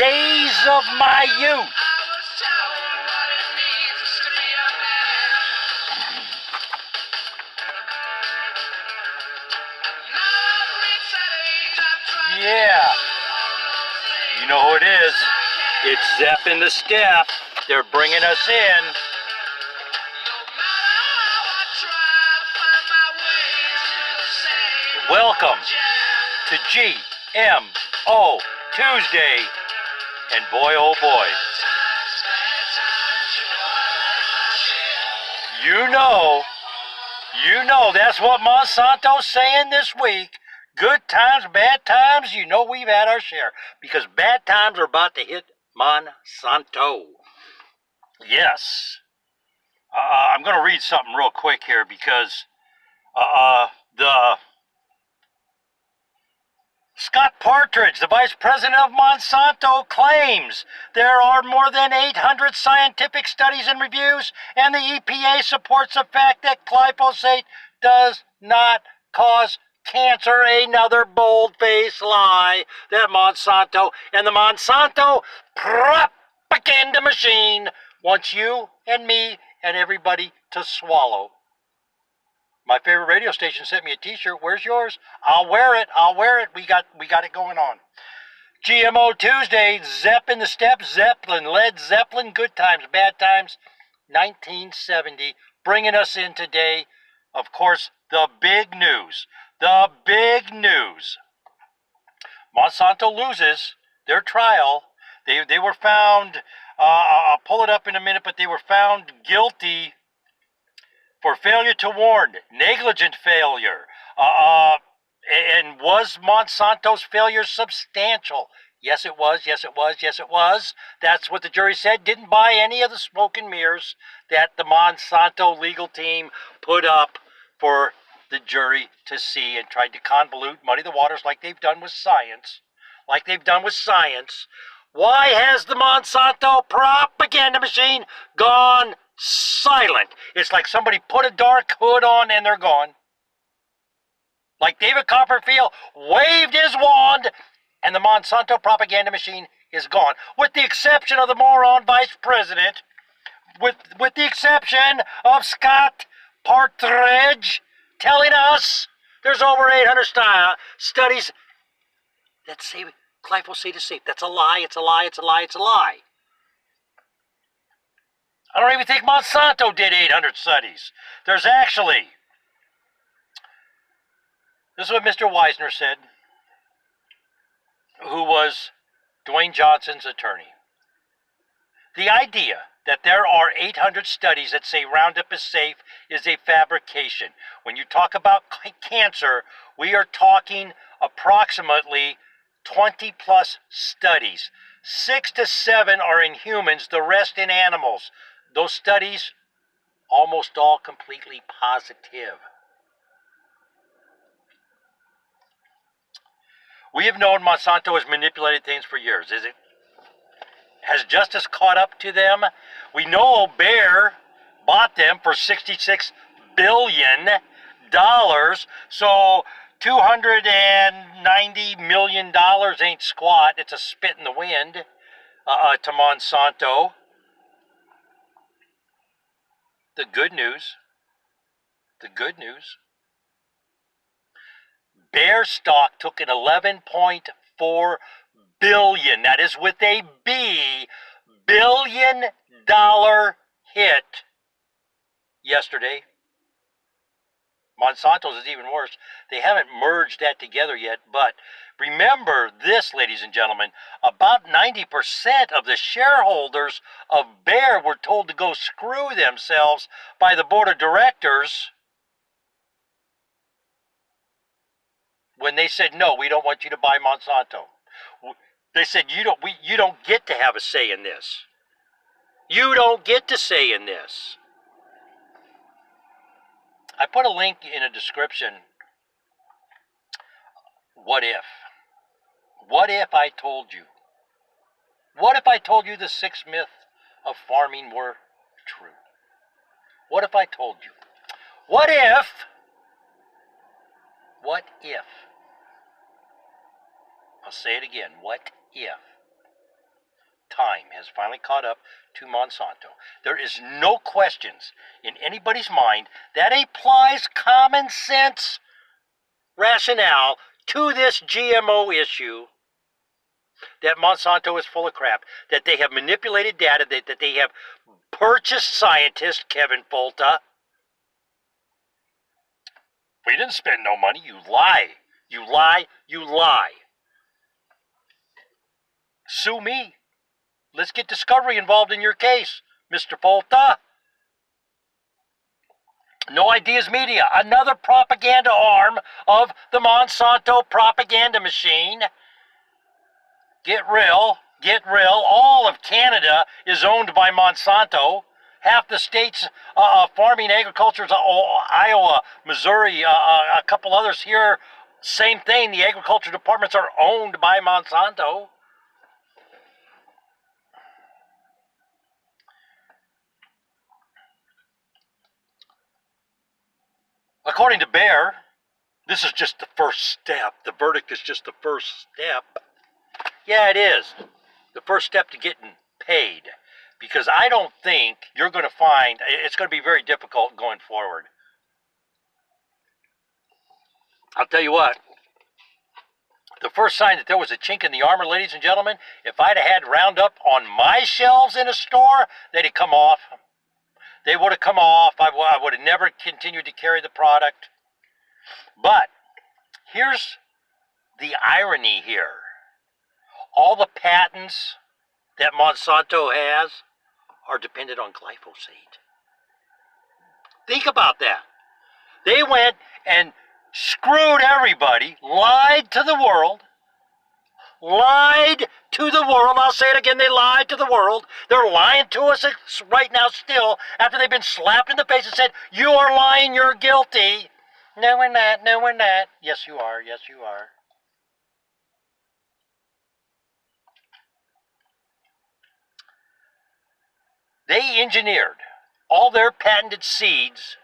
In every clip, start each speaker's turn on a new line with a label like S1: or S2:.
S1: days of my youth. Yeah. You know who it is. It's Zep and the Step. They're bringing us in. Welcome to Gmo Tuesday. And boy, oh boy. You know that's what Monsanto's saying this week. Good times, bad times, you know we've had our share. Because bad times are about to hit Monsanto. Yes. I'm going to read something real quick here because the Scott Partridge, the vice president of Monsanto, claims there are more than 800 scientific studies and reviews, and the EPA supports the fact that glyphosate does not cause cancer. Another bold-faced lie that Monsanto and the Monsanto propaganda machine wants you and me and everybody to swallow. My favorite radio station sent me a t-shirt. Where's yours? I'll wear it. We got it going on. Gmo Tuesday, Zep in the Step, Zeppelin, Led Zeppelin, good times, bad times, 1970. Bringing us in today, of course, the big news. Monsanto loses their trial. They were found, I'll pull it up in a minute, but they were found guilty for failure to warn, negligent failure. And was Monsanto's failure substantial? Yes, it was. That's what the jury said. Didn't buy any of the smoke and mirrors that the Monsanto legal team put up for the jury to see and tried to convolute, muddy the waters like they've done with science. Why has the Monsanto propaganda machine gone silent? It's like somebody put a dark hood on and they're gone. Like David Copperfield waved his wand and the Monsanto propaganda machine is gone. With the exception of the moron vice president, with the exception of Scott Partridge telling us there's over 800 studies that say glyphosate is safe. That's a lie. I don't even think Monsanto did 800 studies. There's actually, this is what Mr. Wisner said, who was Dwayne Johnson's attorney. The idea that there are 800 studies that say Roundup is safe is a fabrication. When you talk about cancer, we are talking approximately 20 plus studies. 6 to 7 are in humans, the rest in animals. Those studies, almost all completely positive. We have known Monsanto has manipulated things for years. Has justice caught up to them? We know Bayer bought them for $66 billion. So $290 million ain't squat. It's a spit in the wind to Monsanto. The good news, Bayer stock took an $11.4 billion, that is with a B, billion-dollar hit yesterday. Monsanto's is even worse. They haven't merged that together yet, but remember this, ladies and gentlemen, about 90% of the shareholders of Bayer were told to go screw themselves by the board of directors when they said, no, we don't want you to buy Monsanto. They said, you don't get to have a say in this. You don't get to say in this. I put a link in a description. What if? What if I told you? What if I told you the 6th myth of farming were true? What if I told you? What if? I'll say it again. What if time has finally caught up to Monsanto. There is no questions in anybody's mind that applies common sense rationale to this GMO issue, that Monsanto is full of crap, that they have manipulated data, that they have purchased scientists, Kevin Folta. We didn't spend no money. You lie. You lie. You lie. Sue me. Let's get Discovery involved in your case, Mr. Folta. No Ideas Media, another propaganda arm of the Monsanto propaganda machine. Get real. Get real. All of Canada is owned by Monsanto. Half the states, farming, agriculture, Iowa, Missouri, a couple others here, same thing. The agriculture departments are owned by Monsanto. According to Bayer, this is just the first step. The verdict is just the first step. Yeah, it is. The first step to getting paid. Because I don't think you're going to find, it's going to be very difficult going forward. I'll tell you what, the first sign that there was a chink in the armor, ladies and gentlemen, if I'd have had Roundup on my shelves in a store, they'd have come off. They would have come off. I would have never continued to carry the product. But here's the irony here. All the patents that Monsanto has are dependent on glyphosate. Think about that. They went and screwed everybody, lied to the world. Lied to the world. I'll say it again, they lied to the world. They're lying to us right now still after they've been slapped in the face and said, you are lying, you're guilty. No, we're not. No, we're not. Yes, you are. Yes, you are. They engineered all their patented seeds.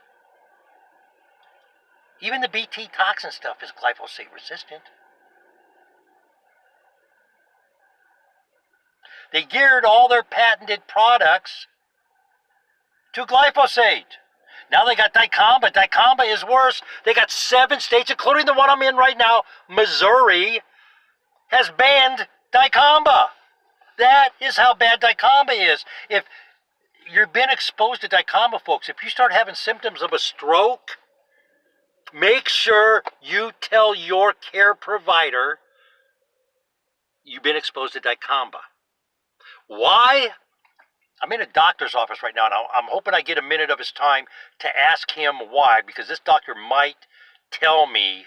S1: Even the BT toxin stuff is glyphosate resistant. They geared all their patented products to glyphosate. Now they got dicamba. Dicamba is worse. They got 7 states, including the one I'm in right now, Missouri, has banned dicamba. That is how bad dicamba is. If you've been exposed to dicamba, folks, if you start having symptoms of a stroke, make sure you tell your care provider you've been exposed to dicamba. Why? I'm in a doctor's office right now, and I'm hoping I get a minute of his time to ask him why, because this doctor might tell me,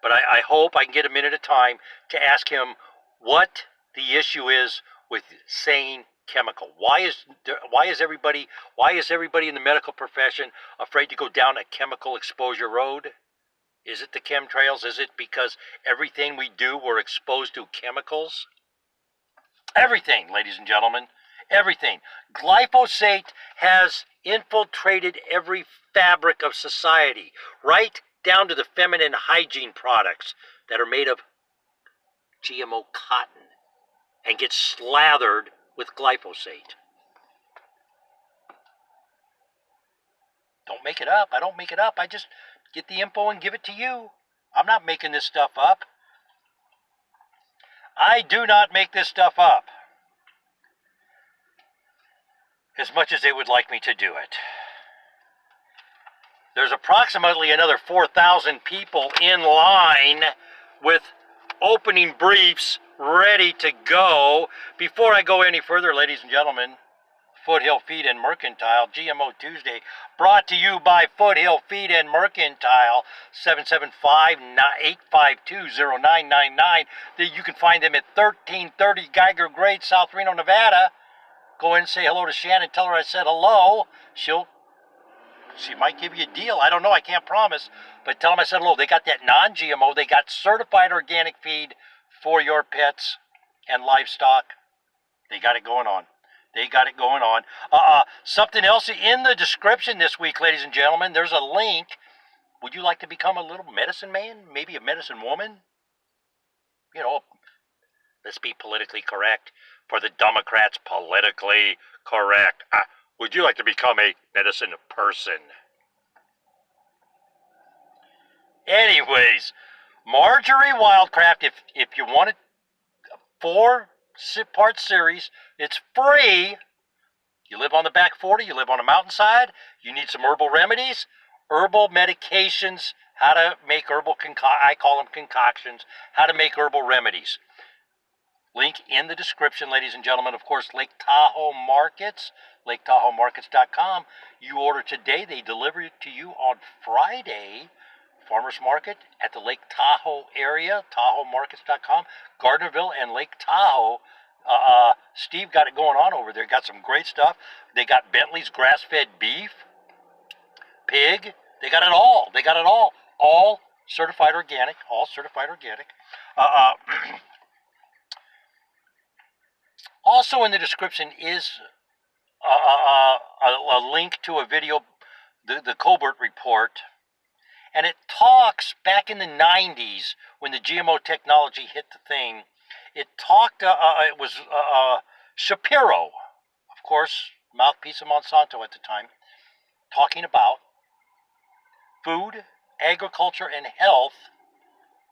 S1: but I hope I can get a minute of time to ask him what the issue is with saying chemical. Why is everybody in the medical profession afraid to go down a chemical exposure road? Is it the chemtrails? Is it because everything we do we're exposed to chemicals? Everything, ladies and gentlemen, everything. Glyphosate has infiltrated every fabric of society, right down to the feminine hygiene products that are made of GMO cotton and get slathered with glyphosate. Don't make it up. I don't make it up. I just get the info and give it to you. I'm not making this stuff up. I do not make this stuff up, as much as they would like me to do it. There's approximately another 4,000 people in line with opening briefs ready to go. Before I go any further, ladies and gentlemen, Foothill Feed and Mercantile, Gmo Tuesday, brought to you by Foothill Feed and Mercantile, 775-852-0999. You can find them at 1330 Geiger Grade, South Reno, Nevada. Go in and say hello to Shannon. Tell her I said hello. She might give you a deal. I don't know. I can't promise. But tell them I said hello. They got that non-GMO. They got certified organic feed for your pets and livestock. They got it going on. They got it going on. Something else in the description this week, ladies and gentlemen. There's a link. Would you like to become a little medicine man? Maybe a medicine woman? You know, Let's be politically correct. For the Democrats, politically correct. Would you like to become a medicine person? Anyways, Marjorie Wildcraft, if you want a 4-part series, it's free. You live on the back 40, you live on a mountainside, you need some herbal remedies, herbal medications, how to make herbal I call them concoctions, how to make herbal remedies. Link in the description, ladies and gentlemen. Of course, Lake Tahoe Markets, LakeTahoeMarkets.com. You order today, they deliver it to you on Friday. Farmers Market at the Lake Tahoe area, TahoeMarkets.com. Gardnerville and Lake Tahoe. Steve got it going on over there. Got some great stuff. They got Bentley's grass-fed beef, pig. They got it all. They got it all. All certified organic. All certified organic. Also in the description is a link to a video, the Colbert Report. And it talks back in the 90s when the GMO technology hit the thing. It talked, it was Shapiro, of course, mouthpiece of Monsanto at the time, talking about food, agriculture, and health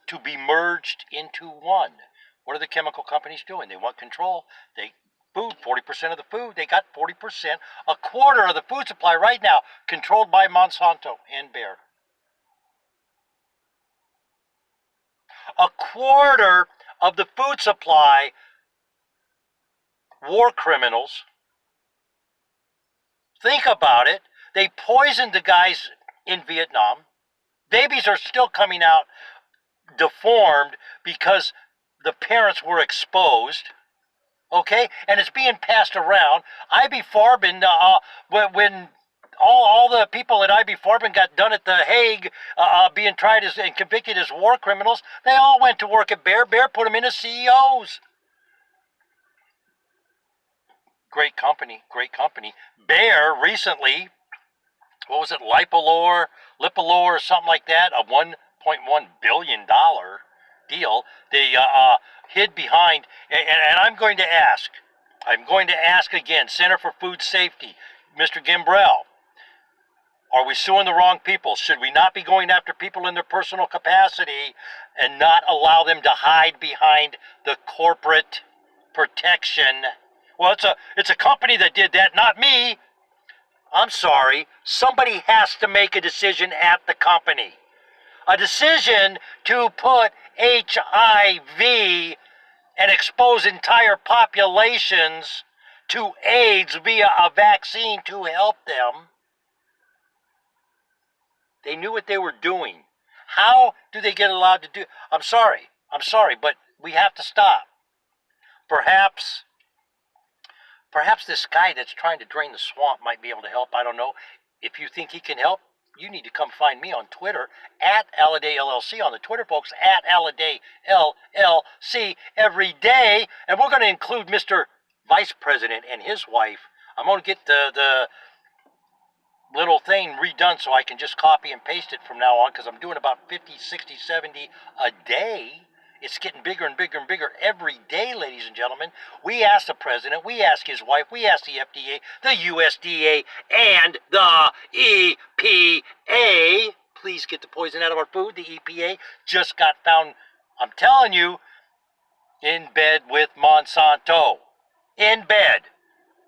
S1: to be merged into one. What are the chemical companies doing? They want control. Food, 40% of the food, they got 40%, a quarter of the food supply right now controlled by Monsanto and Bayer. A quarter of the food supply, war criminals. Think about it. They poisoned the guys in Vietnam. Babies are still coming out deformed because the parents were exposed. Okay? And it's being passed around. I.B. Farben, when all the people at I.B. Farben got done at The Hague being tried and convicted as war criminals, they all went to work at Bayer. Bayer put them in as CEOs. Great company, great company. Bayer recently, what was it, Lipolor or something like that, a $1.1 billion deal. They hid behind, and I'm going to ask again, Center for Food Safety, Mr. Gimbrell, are we suing the wrong people? Should we not be going after people in their personal capacity and not allow them to hide behind the corporate protection? Well, it's a company that did that, not me. I'm sorry. Somebody has to make a decision at the company. A decision to put HIV and expose entire populations to AIDS via a vaccine to help them. They knew what they were doing. How do they get allowed to do? I'm sorry, but we have to stop. Perhaps this guy that's trying to drain the swamp might be able to help. I don't know. If you think he can help, you need to come find me on Twitter, at Aladay LLC, on the Twitter, folks, at Aladay LLC every day. And we're going to include Mr. Vice President and his wife. I'm going to get the little thing redone so I can just copy and paste it from now on, because I'm doing about 50, 60, 70 a day. It's getting bigger and bigger and bigger every day, ladies and gentlemen. We ask the president, we ask his wife, we ask the FDA, the USDA, and the EPA. Please get the poison out of our food. The EPA just got found, I'm telling you, in bed with Monsanto. In bed.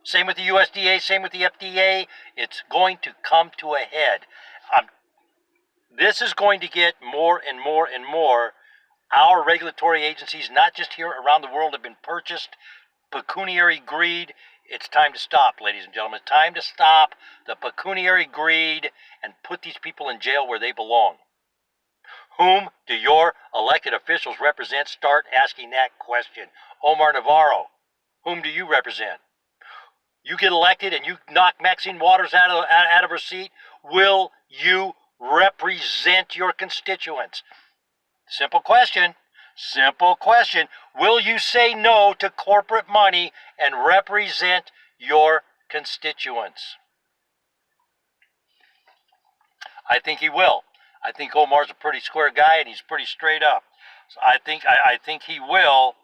S1: Same with the USDA, same with the FDA. It's going to come to a head. This is going to get more and more and more. Our regulatory agencies, not just here around the world, have been purchased. Pecuniary greed. It's time to stop, ladies and gentlemen. It's time to stop the pecuniary greed and put these people in jail where they belong. Whom do your elected officials represent? Start asking that question. Omar Navarro, whom do you represent? You get elected and you knock Maxine Waters out of her seat. Will you represent your constituents? Simple question. Simple question. Will you say no to corporate money and represent your constituents? I think he will. I think Omar's a pretty square guy and he's pretty straight up. So I think he will.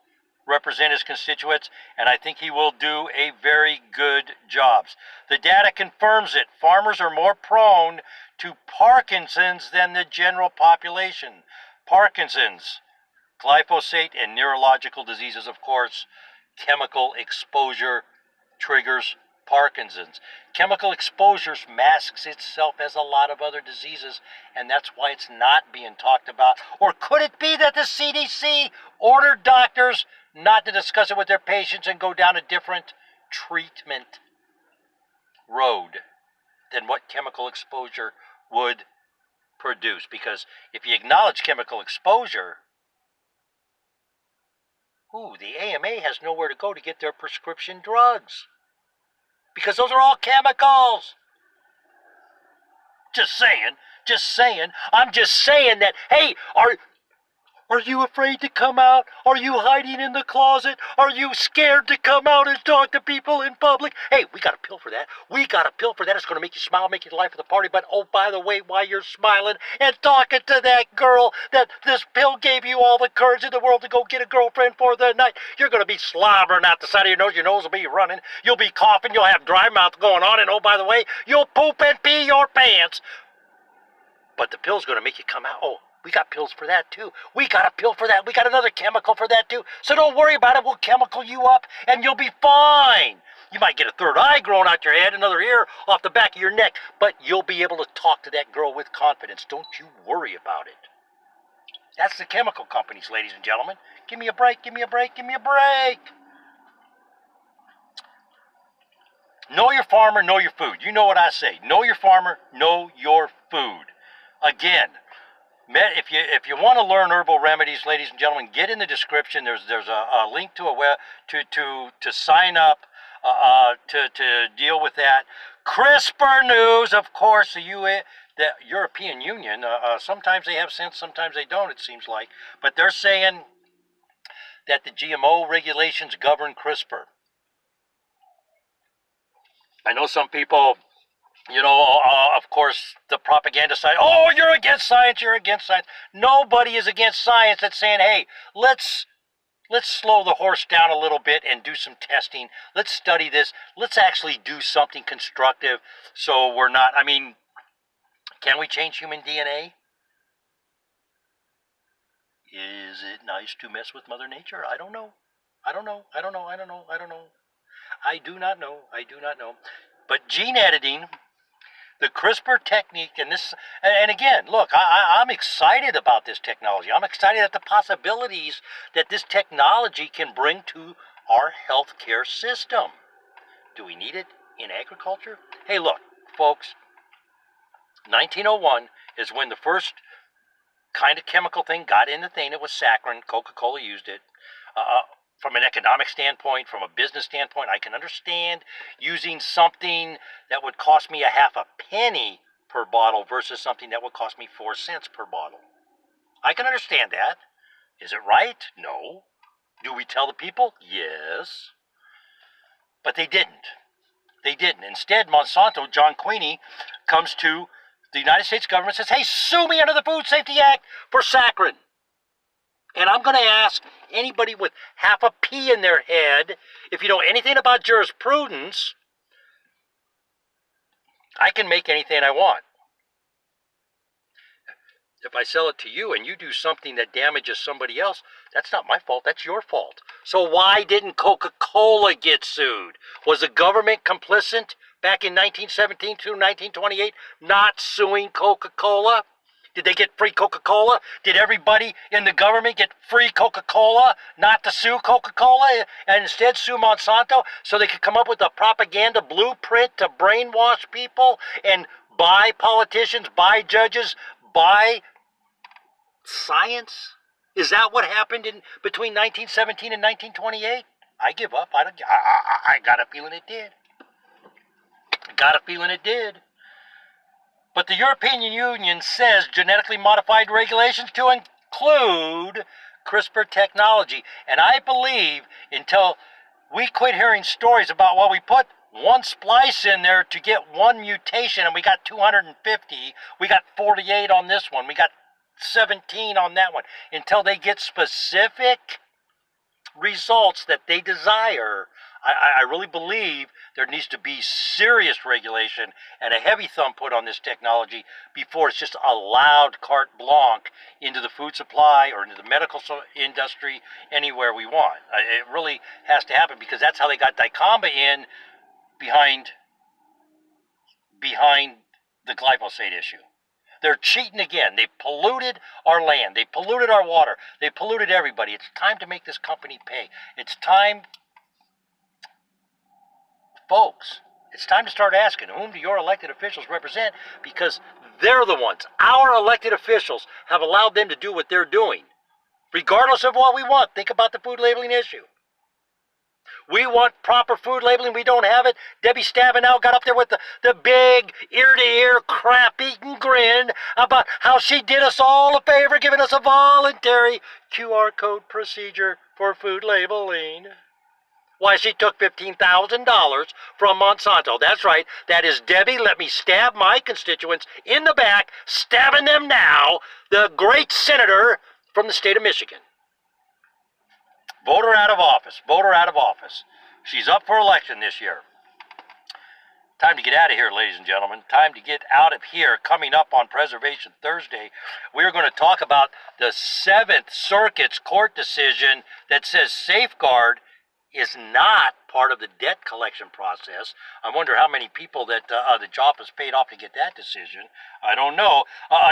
S1: represent his constituents, and I think he will do a very good job. The data confirms it. Farmers are more prone to Parkinson's than the general population. Parkinson's, glyphosate, and neurological diseases, of course. Chemical exposure triggers Parkinson's. Chemical exposure masks itself as a lot of other diseases, and that's why it's not being talked about. Or could it be that the CDC ordered doctors not to discuss it with their patients and go down a different treatment road than what chemical exposure would produce? Because if you acknowledge chemical exposure, the AMA has nowhere to go to get their prescription drugs. Because those are all chemicals. Just saying. I'm just saying that, hey, are you afraid to come out? Are you hiding in the closet? Are you scared to come out and talk to people in public? Hey, we got a pill for that. It's going to make you smile, make you the life of the party. But, oh, by the way, while you're smiling and talking to that girl that this pill gave you all the courage in the world to go get a girlfriend for the night, you're going to be slobbering out the side of your nose. Your nose will be running. You'll be coughing. You'll have dry mouth going on. And, oh, by the way, you'll poop and pee your pants. But the pill's going to make you come out. Oh, we got pills for that, too. We got a pill for that. We got another chemical for that, too. So don't worry about it. We'll chemical you up, and you'll be fine. You might get a third eye growing out your head, another ear off the back of your neck, but you'll be able to talk to that girl with confidence. Don't you worry about it. That's the chemical companies, ladies and gentlemen. Give me a break. Know your farmer, know your food. You know what I say. Know your farmer, know your food. Again, if you want to learn herbal remedies, ladies and gentlemen, get in the description. There's a link to a web to sign up to deal with that. CRISPR news, of course. The European Union. Sometimes they have sense, sometimes they don't. It seems like, but they're saying that the GMO regulations govern CRISPR. I know some people. Of course, the propaganda side, you're against science. Nobody is against science. That's saying, hey, let's slow the horse down a little bit and do some testing. Let's study this. Let's actually do something constructive so we're not, can we change human DNA? Is it nice to mess with Mother Nature? I don't know. I do not know. But gene editing, the CRISPR technique, and again, look, I'm excited about this technology. I'm excited at the possibilities that this technology can bring to our healthcare system. Do we need it in agriculture? Hey, look, folks, 1901 is when the first kind of chemical thing got in the thing. It was saccharin. Coca-Cola used it. From an economic standpoint, from a business standpoint, I can understand using something that would cost me a half a penny per bottle versus something that would cost me 4 cents per bottle. I can understand that. Is it right? No. Do we tell the people? Yes. But they didn't. Instead, Monsanto, John Queeny, comes to the United States government and says, hey, sue me under the Food Safety Act for saccharin. And I'm going to ask anybody with half a pea in their head, if you know anything about jurisprudence, I can make anything I want. If I sell it to you and you do something that damages somebody else, that's not my fault, that's your fault. So why didn't Coca-Cola get sued? Was the government complicit back in 1917 through 1928 not suing Coca-Cola? Did they get free Coca-Cola? Did everybody in the government get free Coca-Cola not to sue Coca-Cola and instead sue Monsanto so they could come up with a propaganda blueprint to brainwash people and buy politicians, buy judges, buy science? Is that what happened in between 1917 and 1928? I give up. I got a feeling it did. But the European Union says genetically modified regulations to include CRISPR technology. And I believe until we quit hearing stories about, well, we put one splice in there to get one mutation and we got 250, we got 48 on this one, we got 17 on that one. Until they get specific, results that they desire. I really believe there needs to be serious regulation and a heavy thumb put on this technology before it's just allowed carte blanche into the food supply or into the medical industry anywhere we want. It really has to happen, because that's how they got dicamba in behind the glyphosate issue. They're cheating again. They polluted our land. They polluted our water. They polluted everybody. It's time to make this company pay. It's time, folks, it's time to start asking, whom do your elected officials represent? Because they're the ones. Our elected officials have allowed them to do what they're doing, regardless of what we want. Think about the food labeling issue. We want proper food labeling. We don't have it. Debbie Stabenow got up there with the big ear-to-ear crap-eating grin about how she did us all a favor, giving us a voluntary QR code procedure for food labeling. Why, she took $15,000 from Monsanto. That's right. That is Debbie. Let me stab my constituents in the back, stabbing them now. The great senator from the state of Michigan. Vote her out of office. Vote her out of office. She's up for election this year. Time to get out of here, ladies and gentlemen. Time to get out of here. Coming up on Preservation Thursday, we're going to talk about the 7th Circuit's court decision that says safeguard is not part of the debt collection process. I wonder how many people that the job has paid off to get that decision. I don't know.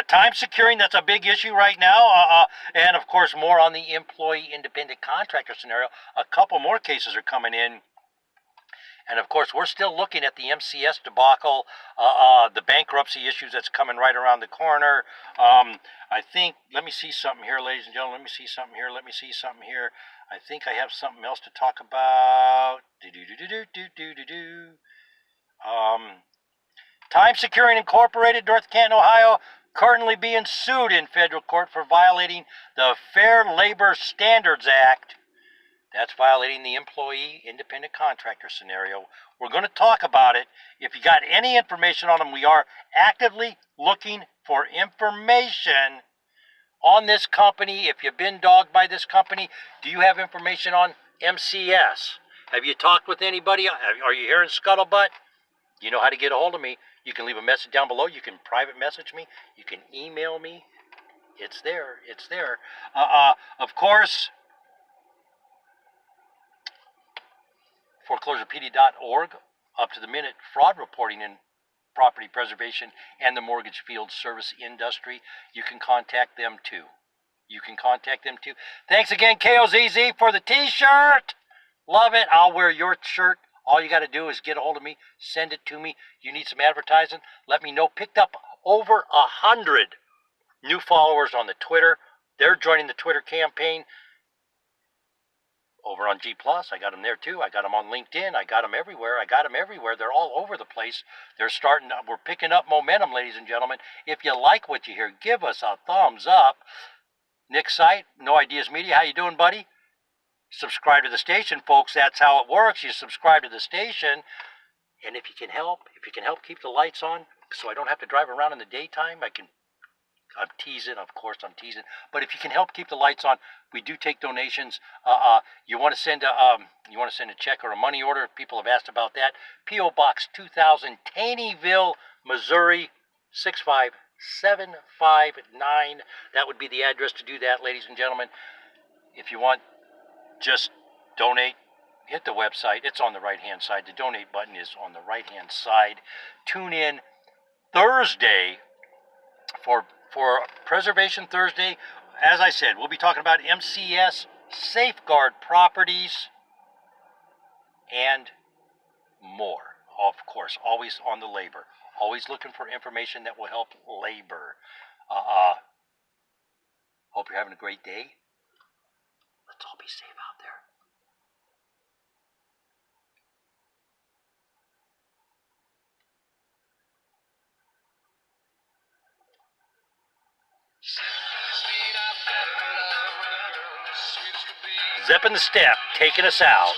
S1: Time securing, that's a big issue right now. And, of course, more on the employee independent contractor scenario. A couple more cases are coming in. And, of course, we're still looking at the MCS debacle, the bankruptcy issues that's coming right around the corner. I think, let me see something here, ladies and gentlemen. Let me see something here. I think I have something else to talk about. Time Securing Incorporated, North Canton, Ohio, currently being sued in federal court for violating the Fair Labor Standards Act. That's violating the employee independent contractor scenario. We're going to talk about it. If you got any information on them, we are actively looking for information on this company. If you've been dogged by this company, do you have information on MCS? Have you talked with anybody? Are you hearing scuttlebutt? You know how to get a hold of me. You can leave a message down below. You can private message me. You can email me. It's there. It's there. Of course, foreclosurepd.org, up to the minute fraud reporting in property preservation and the mortgage field service industry. You can contact them too. Thanks again, KOZZ, for the t-shirt. Love it. I'll wear your shirt. All you got to do is get a hold of me, send it to me. You need some advertising, let me know. Picked up over 100 new followers on the Twitter. They're joining the Twitter campaign. Over on G+, I got them there too. I got them on LinkedIn. I got them everywhere. They're all over the place. We're picking up momentum, ladies and gentlemen. If you like what you hear, give us a thumbs up. Nick Sight, No Ideas Media, how you doing, buddy? Subscribe to the station, folks. That's how it works. You subscribe to the station. And if you can help keep the lights on so I don't have to drive around in the daytime, I'm teasing, of course I'm teasing. But if you can help keep the lights on, we do take donations. You want to send a check or a money order? People have asked about that. P.O. Box 2000, Taneyville, Missouri, 65759. That would be the address to do that, ladies and gentlemen. If you want, just donate. Hit the website. It's on the right-hand side. The donate button is on the right-hand side. Tune in Thursday for Preservation Thursday. As I said, we'll be talking about MCS, safeguard properties, and more. Of course, always on the labor. Always looking for information that will help labor. Hope you're having a great day. Let's all be safe out there. Zipping the step, taking us out.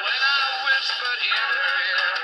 S1: When I whispered in her ear,